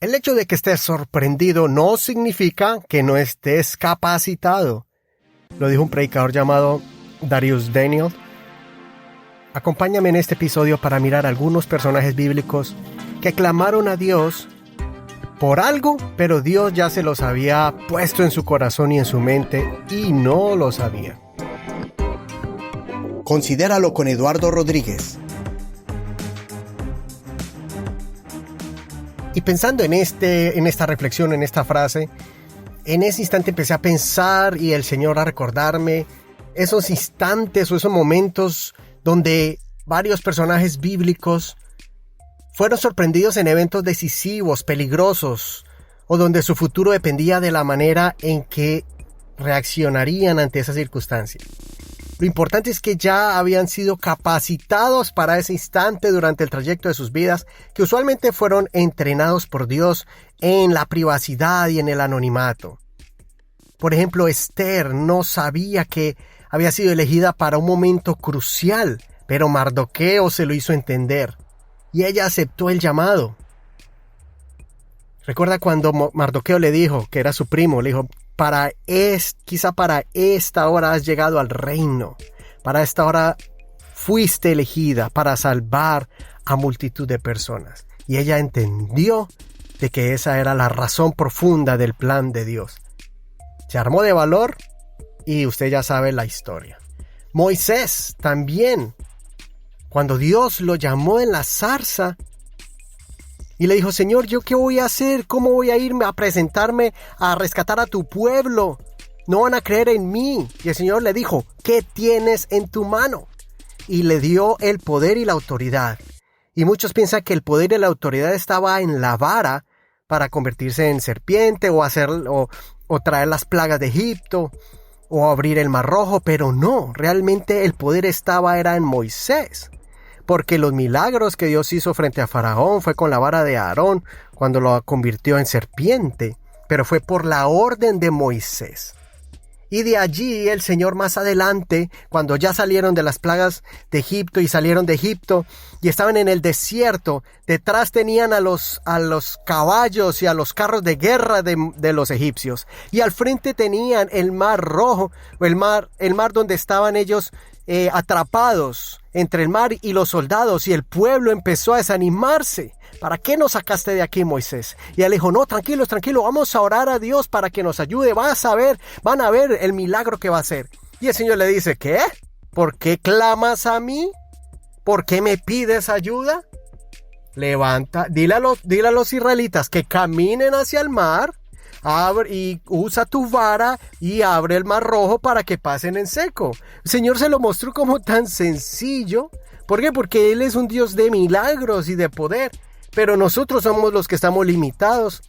El hecho de que estés sorprendido no significa que no estés capacitado. Lo dijo un predicador llamado Darius Daniel. Acompáñame en este episodio para mirar algunos personajes bíblicos que clamaron a Dios por algo, pero Dios ya se los había puesto en su corazón y en su mente y no lo sabía. Considéralo con Eduardo Rodríguez. Y pensando en esta reflexión, en esta frase, en ese instante empecé a pensar y el Señor a recordarme esos instantes o esos momentos donde varios personajes bíblicos fueron sorprendidos en eventos decisivos, peligrosos, o donde su futuro dependía de la manera en que reaccionarían ante esa circunstancia. Lo importante es que ya habían sido capacitados para ese instante durante el trayecto de sus vidas, que usualmente fueron entrenados por Dios en la privacidad y en el anonimato. Por ejemplo, Esther no sabía que había sido elegida para un momento crucial, pero Mardoqueo se lo hizo entender, y ella aceptó el llamado. Recuerda cuando Mardoqueo le dijo, que era su primo, le dijo, quizá para esta hora has llegado al reino, para esta hora fuiste elegida para salvar a multitud de personas. Y ella entendió de que esa era la razón profunda del plan de Dios. Se armó de valor y usted ya sabe la historia. Moisés también, cuando Dios lo llamó en la zarza, y le dijo, Señor, ¿yo qué voy a hacer? ¿Cómo voy a irme a presentarme a rescatar a tu pueblo? No van a creer en mí. Y el Señor le dijo, ¿qué tienes en tu mano? Y le dio el poder y la autoridad. Y muchos piensan que el poder y la autoridad estaba en la vara para convertirse en serpiente o traer las plagas de Egipto o abrir el Mar Rojo. Pero no, realmente el poder era en Moisés. Porque los milagros que Dios hizo frente a Faraón fue con la vara de Aarón cuando lo convirtió en serpiente, pero fue por la orden de Moisés. Y de allí el Señor más adelante, cuando ya salieron de las plagas de Egipto y salieron de Egipto y estaban en el desierto, detrás tenían a los caballos y a los carros de guerra de los egipcios. Y al frente tenían el Mar Rojo, o el mar donde estaban ellos atrapados entre el mar y los soldados, y el pueblo empezó a desanimarse. ¿Para qué nos sacaste de aquí, Moisés? Y él dijo, no, tranquilos, vamos a orar a Dios para que nos ayude, van a ver el milagro que va a hacer. Y el Señor le dice, ¿qué? ¿Por qué clamas a mí? ¿Por qué me pides ayuda? Levanta, dile a los israelitas que caminen hacia el mar, abre y usa tu vara y abre el Mar Rojo para que pasen en seco. El Señor se lo mostró como tan sencillo. ¿Por qué? Porque Él es un Dios de milagros y de poder. Pero nosotros somos los que estamos limitados.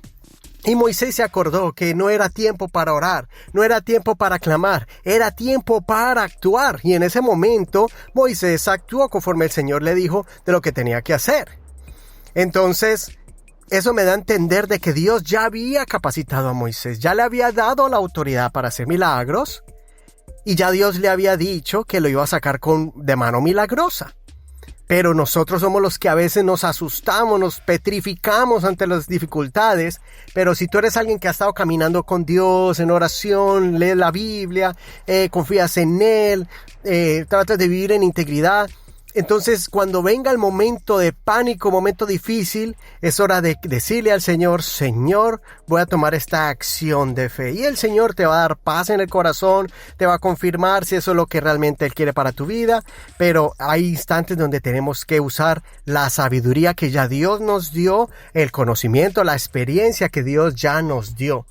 Y Moisés se acordó que no era tiempo para orar, no era tiempo para clamar, era tiempo para actuar. Y en ese momento Moisés actuó conforme el Señor le dijo de lo que tenía que hacer. Entonces, eso me da a entender de que Dios ya había capacitado a Moisés, ya le había dado la autoridad para hacer milagros y ya Dios le había dicho que lo iba a sacar de mano milagrosa. Pero nosotros somos los que a veces nos asustamos, nos petrificamos ante las dificultades. Pero si tú eres alguien que ha estado caminando con Dios en oración, lees la Biblia, confías en Él, tratas de vivir en integridad, entonces cuando venga el momento de pánico, momento difícil, es hora de decirle al Señor, Señor, voy a tomar esta acción de fe. Y el Señor te va a dar paz en el corazón, te va a confirmar si eso es lo que realmente Él quiere para tu vida. Pero hay instantes donde tenemos que usar la sabiduría que ya Dios nos dio, el conocimiento, la experiencia que Dios ya nos dio.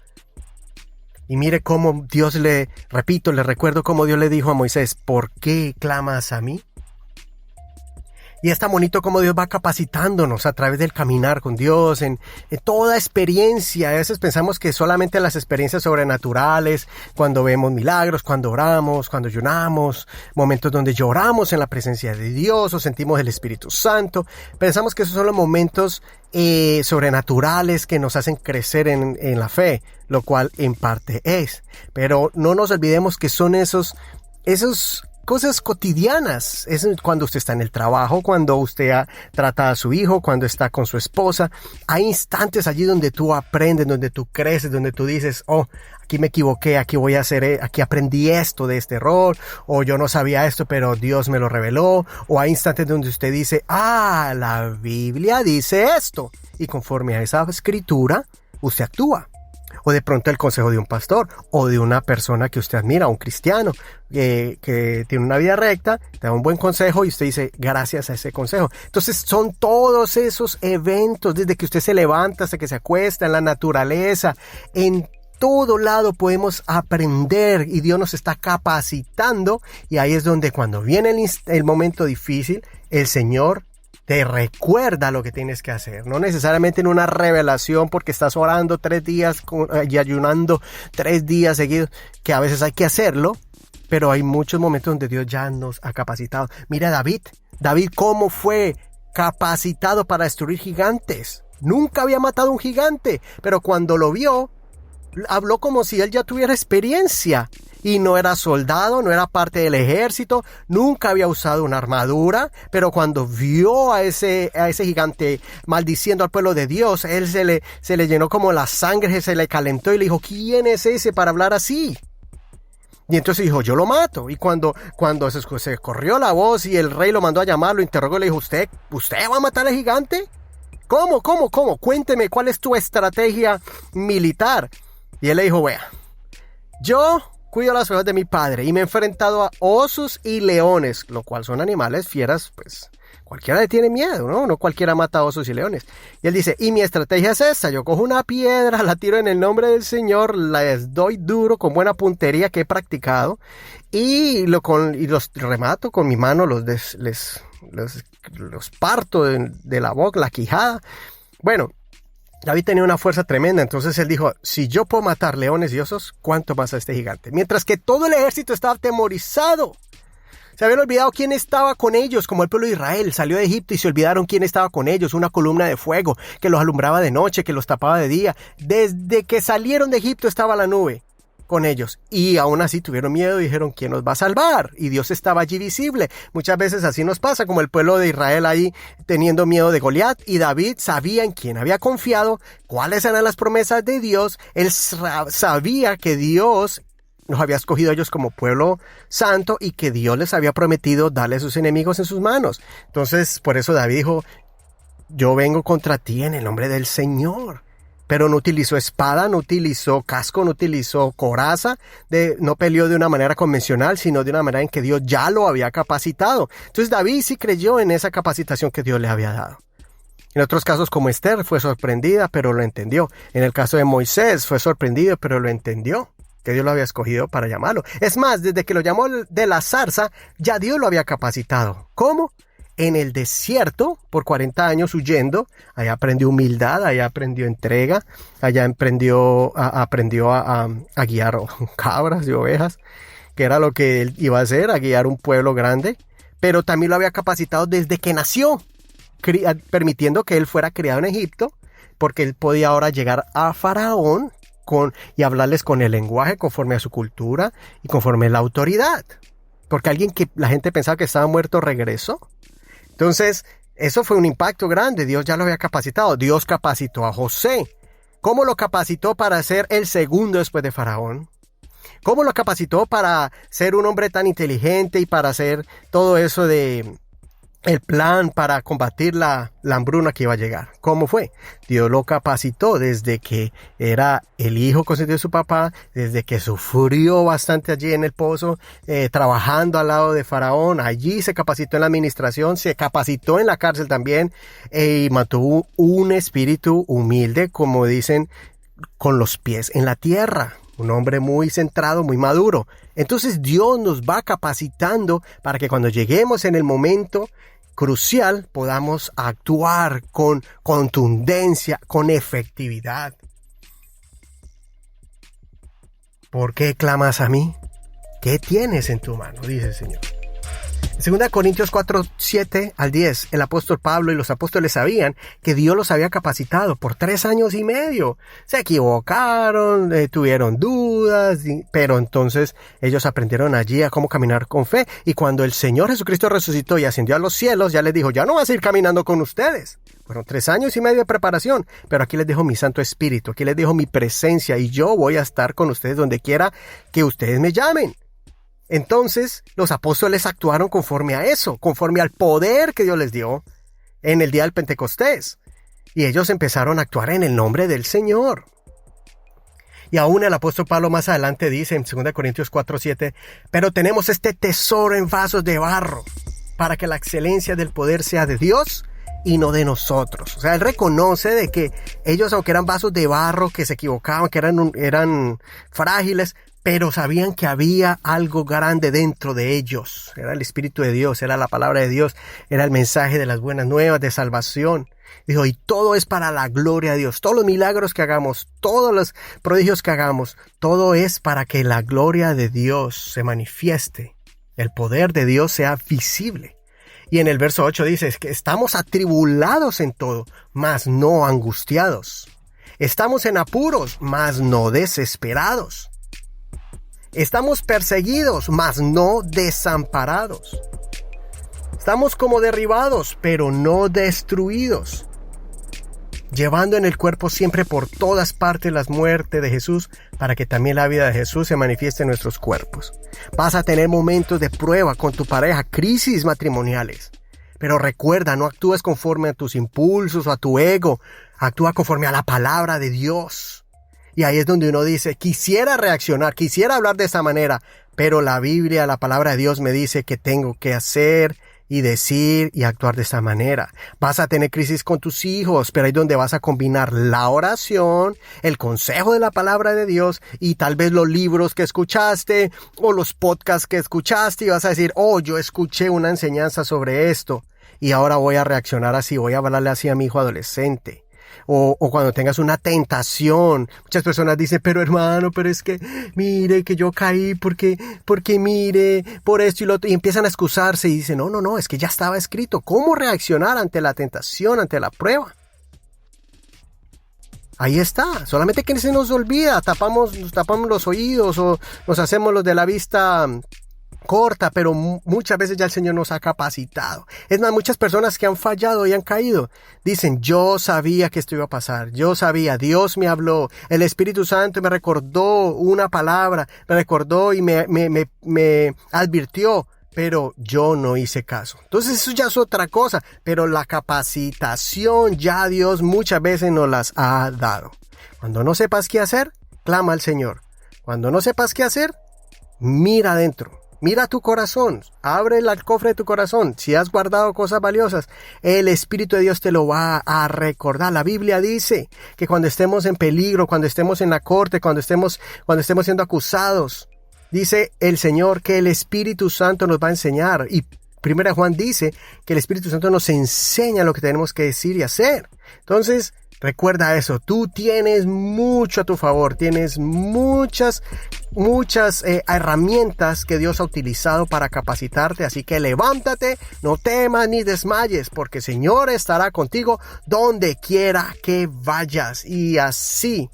Y mire cómo Dios le recuerdo cómo Dios le dijo a Moisés, ¿por qué clamas a mí? Y es tan bonito como Dios va capacitándonos a través del caminar con Dios, en toda experiencia. A veces pensamos que solamente las experiencias sobrenaturales, cuando vemos milagros, cuando oramos, cuando ayunamos, momentos donde lloramos en la presencia de Dios o sentimos el Espíritu Santo. Pensamos que esos son los momentos sobrenaturales que nos hacen crecer en la fe, lo cual en parte es. Pero no nos olvidemos que son esos cosas cotidianas. Es cuando usted está en el trabajo, cuando usted trata a su hijo, cuando está con su esposa. Hay instantes allí donde tú aprendes, donde tú creces, donde tú dices, oh, aquí me equivoqué, aquí voy a hacer, aquí aprendí esto de este error, o yo no sabía esto, pero Dios me lo reveló. O hay instantes donde usted dice, la Biblia dice esto. Y conforme a esa escritura, usted actúa. O de pronto el consejo de un pastor o de una persona que usted admira, un cristiano que tiene una vida recta, te da un buen consejo y usted dice gracias a ese consejo. Entonces son todos esos eventos, desde que usted se levanta hasta que se acuesta, en la naturaleza, en todo lado podemos aprender y Dios nos está capacitando, y ahí es donde cuando viene el momento difícil, el Señor te recuerda lo que tienes que hacer. No necesariamente en una revelación porque estás orando 3 días y ayunando 3 días seguidos, que a veces hay que hacerlo, pero hay muchos momentos donde Dios ya nos ha capacitado. Mira David cómo fue capacitado para destruir gigantes. Nunca había matado un gigante, pero cuando lo vio, habló como si él ya tuviera experiencia. Y no era soldado, no era parte del ejército, nunca había usado una armadura, pero cuando vio a ese gigante maldiciendo al pueblo de Dios, él se le llenó como la sangre, se le calentó y le dijo, ¿quién es ese para hablar así? Y entonces dijo, yo lo mato. Y cuando se corrió la voz y el rey lo mandó a llamar, lo interrogó y le dijo, ¿Usted va a matar al gigante? ¿Cómo? Cuénteme, ¿cuál es tu estrategia militar? Y él le dijo, vea, yo cuido las ovejas de mi padre y me he enfrentado a osos y leones, lo cual son animales fieras, pues cualquiera le tiene miedo, ¿no? No cualquiera mata a osos y leones. Y él dice, y mi estrategia es esta, yo cojo una piedra, la tiro en el nombre del Señor, les doy duro con buena puntería que he practicado y los remato con mi mano, los parto de la boca, la quijada. Bueno, David tenía una fuerza tremenda, entonces él dijo, si yo puedo matar leones y osos, ¿cuánto más a este gigante? Mientras que todo el ejército estaba atemorizado. Se habían olvidado quién estaba con ellos, como el pueblo de Israel salió de Egipto y se olvidaron quién estaba con ellos, una columna de fuego que los alumbraba de noche, que los tapaba de día. Desde que salieron de Egipto estaba la nube con ellos, y aún así tuvieron miedo y dijeron, ¿quién nos va a salvar? Y Dios estaba allí visible. Muchas veces así nos pasa, como el pueblo de Israel ahí teniendo miedo de Goliat, y David sabía en quién había confiado, cuáles eran las promesas de Dios. Él sabía que Dios los había escogido a ellos como pueblo santo y que Dios les había prometido darle a sus enemigos en sus manos. Entonces, por eso David dijo, yo vengo contra ti en el nombre del Señor. Pero no utilizó espada, no utilizó casco, no utilizó coraza, no peleó de una manera convencional, sino de una manera en que Dios ya lo había capacitado. Entonces David sí creyó en esa capacitación que Dios le había dado. En otros casos, como Esther, fue sorprendida, pero lo entendió. En el caso de Moisés, fue sorprendido, pero lo entendió, que Dios lo había escogido para llamarlo. Es más, desde que lo llamó de la zarza, ya Dios lo había capacitado. ¿Cómo? En el desierto, por 40 años huyendo, allá aprendió humildad, allá aprendió entrega, allá aprendió a guiar cabras y ovejas, que era lo que él iba a hacer, a guiar un pueblo grande, pero también lo había capacitado desde que nació, permitiendo que él fuera criado en Egipto, porque él podía ahora llegar a Faraón y hablarles con el lenguaje conforme a su cultura y conforme a la autoridad, porque alguien que la gente pensaba que estaba muerto regresó. Entonces, eso fue un impacto grande. Dios ya lo había capacitado. Dios capacitó a José. ¿Cómo lo capacitó para ser el segundo después de Faraón? ¿Cómo lo capacitó para ser un hombre tan inteligente y para hacer todo eso el plan para combatir la hambruna que iba a llegar? ¿Cómo fue? Dios lo capacitó desde que era el hijo consentido de su papá, desde que sufrió bastante allí en el pozo, trabajando al lado de Faraón. Allí se capacitó en la administración, se capacitó en la cárcel también, y mantuvo un espíritu humilde, como dicen, con los pies en la tierra. Un hombre muy centrado, muy maduro. Entonces Dios nos va capacitando para que cuando lleguemos en el momento crucial podamos actuar con contundencia, con efectividad. ¿Por qué clamas a mí? ¿Qué tienes en tu mano?, dice el Señor. 2 Corintios 4, 7 al 10, el apóstol Pablo y los apóstoles sabían que Dios los había capacitado por 3 años y medio. Se equivocaron, tuvieron dudas, pero entonces ellos aprendieron allí a cómo caminar con fe. Y cuando el Señor Jesucristo resucitó y ascendió a los cielos, ya les dijo, ya no vas a ir caminando con ustedes. Fueron 3 años y medio de preparación, pero aquí les dejo mi Santo Espíritu, aquí les dejo mi presencia y yo voy a estar con ustedes donde quiera que ustedes me llamen. Entonces, los apóstoles actuaron conforme a eso, conforme al poder que Dios les dio en el día del Pentecostés. Y ellos empezaron a actuar en el nombre del Señor. Y aún el apóstol Pablo más adelante dice en 2 Corintios 4:7, pero tenemos este tesoro en vasos de barro, para que la excelencia del poder sea de Dios y no de nosotros. O sea, él reconoce de que ellos, aunque eran vasos de barro, que se equivocaban, que eran frágiles, pero sabían que había algo grande dentro de ellos. Era el Espíritu de Dios, era la palabra de Dios, era el mensaje de las buenas nuevas de salvación. Dijo, y todo es para la gloria de Dios. Todos los milagros que hagamos, todos los prodigios que hagamos, todo es para que la gloria de Dios se manifieste. El poder de Dios sea visible. Y en el verso 8 dice que estamos atribulados en todo, mas no angustiados. Estamos en apuros, mas no desesperados. Estamos perseguidos, mas no desamparados. Estamos como derribados, pero no destruidos. Llevando en el cuerpo siempre por todas partes la muerte de Jesús, para que también la vida de Jesús se manifieste en nuestros cuerpos. Vas a tener momentos de prueba con tu pareja, crisis matrimoniales. Pero recuerda, no actúes conforme a tus impulsos o a tu ego. Actúa conforme a la palabra de Dios. Y ahí es donde uno dice, quisiera reaccionar, quisiera hablar de esa manera, pero la Biblia, la palabra de Dios me dice que tengo que hacer y decir y actuar de esa manera. Vas a tener crisis con tus hijos, pero ahí es donde vas a combinar la oración, el consejo de la palabra de Dios y tal vez los libros que escuchaste o los podcasts que escuchaste y vas a decir, oh, yo escuché una enseñanza sobre esto y ahora voy a reaccionar así, voy a hablarle así a mi hijo adolescente. O cuando tengas una tentación. Muchas personas dicen, pero hermano, pero es que, mire, que yo caí porque mire, por esto y lo otro. Y empiezan a excusarse y dicen, no, es que ya estaba escrito. ¿Cómo reaccionar ante la tentación, ante la prueba? Ahí está. Solamente que se nos olvida. Nos tapamos los oídos o nos hacemos los de la vista corta, pero muchas veces ya el Señor nos ha capacitado. Es más, muchas personas que han fallado y han caído dicen, yo sabía que esto iba a pasar, yo sabía, Dios me habló, el Espíritu Santo me recordó una palabra, me recordó y me advirtió, pero yo no hice caso. Entonces eso ya es otra cosa, pero la capacitación ya Dios muchas veces nos las ha dado. Cuando no sepas qué hacer, clama al Señor. Cuando no sepas qué hacer, mira adentro. Mira tu corazón, abre el cofre de tu corazón. Si has guardado cosas valiosas, el Espíritu de Dios te lo va a recordar. La Biblia dice que cuando estemos en peligro, cuando estemos en la corte, cuando estemos siendo acusados, dice el Señor que el Espíritu Santo nos va a enseñar. Y 1 Juan dice que el Espíritu Santo nos enseña lo que tenemos que decir y hacer. Entonces, recuerda eso, tú tienes mucho a tu favor, tienes muchas herramientas que Dios ha utilizado para capacitarte, así que levántate, no temas ni desmayes, porque el Señor estará contigo donde quiera que vayas. Y así,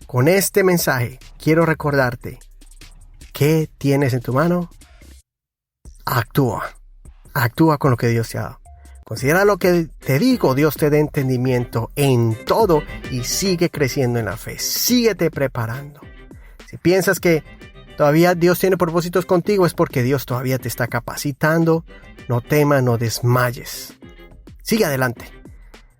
con este mensaje, quiero recordarte, ¿qué tienes en tu mano? Actúa con lo que Dios te ha dado. Considera lo que te digo, Dios te dé entendimiento en todo y sigue creciendo en la fe. Síguete preparando. Si piensas que todavía Dios tiene propósitos contigo, es porque Dios todavía te está capacitando. No temas, no desmayes. Sigue adelante.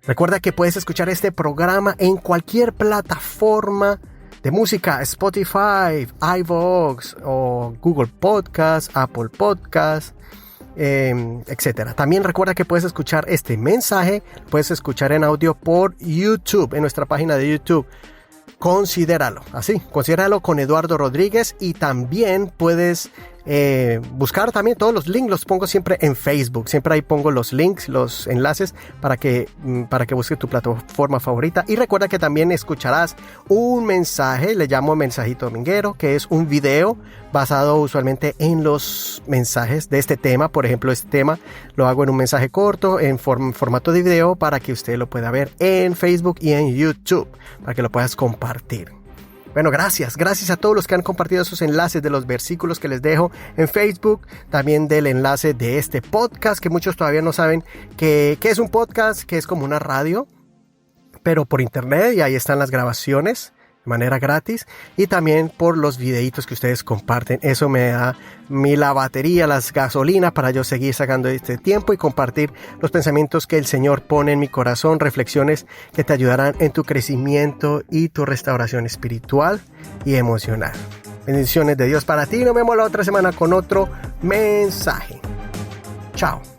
Recuerda que puedes escuchar este programa en cualquier plataforma de música, Spotify, iVoox o Google Podcast, Apple Podcast, etcétera. También recuerda que puedes escuchar este mensaje, puedes escuchar en audio por YouTube, en nuestra página de YouTube. Considéralo con Eduardo Rodríguez, y también puedes buscar también todos los links, los pongo siempre en Facebook. Siempre ahí pongo los links, los enlaces para que busques tu plataforma favorita. Y recuerda que también escucharás un mensaje, le llamo mensajito dominguero, que es un video basado usualmente en los mensajes de este tema. Por ejemplo, este tema lo hago en un mensaje corto, en formato de video, para que usted lo pueda ver en Facebook y en YouTube, para que lo puedas compartir. Bueno, gracias a todos los que han compartido esos enlaces de los versículos que les dejo en Facebook, también del enlace de este podcast, que muchos todavía no saben que es un podcast, que es como una radio, pero por internet, y ahí están las grabaciones de manera gratis, y también por los videitos que ustedes comparten. Eso me da la batería, las gasolinas para yo seguir sacando este tiempo y compartir los pensamientos que el Señor pone en mi corazón, reflexiones que te ayudarán en tu crecimiento y tu restauración espiritual y emocional. Bendiciones de Dios para ti. Nos vemos la otra semana con otro mensaje. Chao.